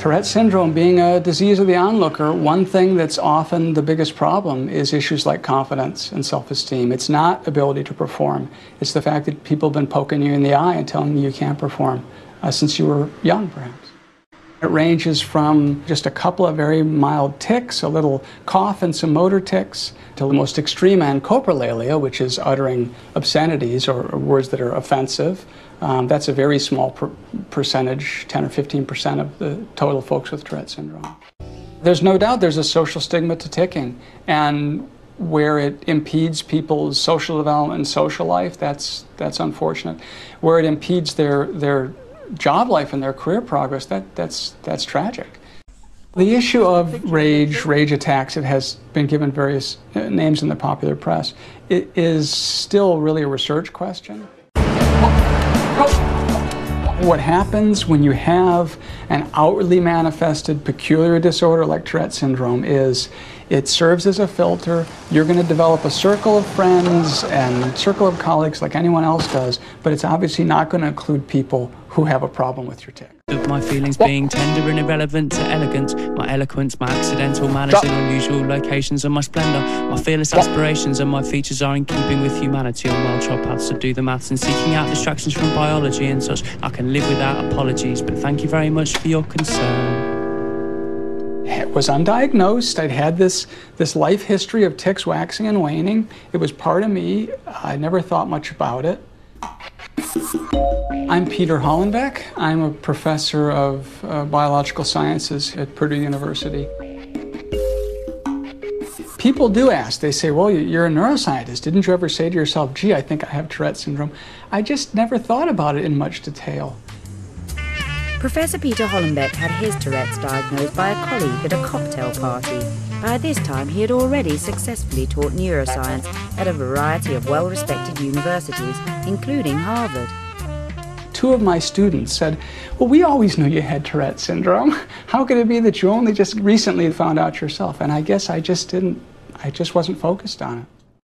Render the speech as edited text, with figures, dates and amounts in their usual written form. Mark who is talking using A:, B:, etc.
A: Tourette syndrome being a disease of the onlooker, one thing that's often the biggest problem is issues like confidence and self-esteem. It's not ability to perform. It's the fact that people have been poking you in the eye and telling you you can't perform since you were young, perhaps. It ranges from just a couple of very mild tics, a little cough and some motor tics, to the most extreme end, coprolalia, which is uttering obscenities or words that are offensive. That's a very small percentage, 10 or 15% of the total folks with Tourette syndrome. There's no doubt there's a social stigma to ticking, and where it impedes people's social development and social life, that's unfortunate. Where it impedes their job life and their career progress, that's tragic. The issue of rage attacks, it has been given various names in the popular press. It is still really a research question. What happens when you have an outwardly manifested peculiar disorder like Tourette syndrome is it serves as a filter. You're going to develop a circle of friends and circle of colleagues like anyone else does, but it's obviously not going to include people who have a problem with your tic.
B: Of my feelings being tender and irrelevant to elegance, my eloquence, my accidental manners in unusual locations, and my splendour, my fearless aspirations and my features are in keeping with humanity on well-trod paths to do the maths and seeking out distractions from biology and such. I can live without apologies, but thank you very much for your concern.
A: It was undiagnosed. I'd had this life history of tics waxing and waning. It was part of me. I never thought much about it. I'm Peter Hollenbeck. I'm a professor of biological sciences at Purdue University. People do ask, they say, well, you're a neuroscientist. Didn't you ever say to yourself, gee, I think I have Tourette syndrome? I just never thought about it in much detail.
C: Professor Peter Hollenbeck had his Tourette's diagnosed by a colleague at a cocktail party. By this time, he had already successfully taught neuroscience at a variety of well-respected universities, including Harvard.
A: Two of my students said, well, we always knew you had Tourette syndrome. How could it be that you only just recently found out yourself? And I guess I just wasn't focused on it.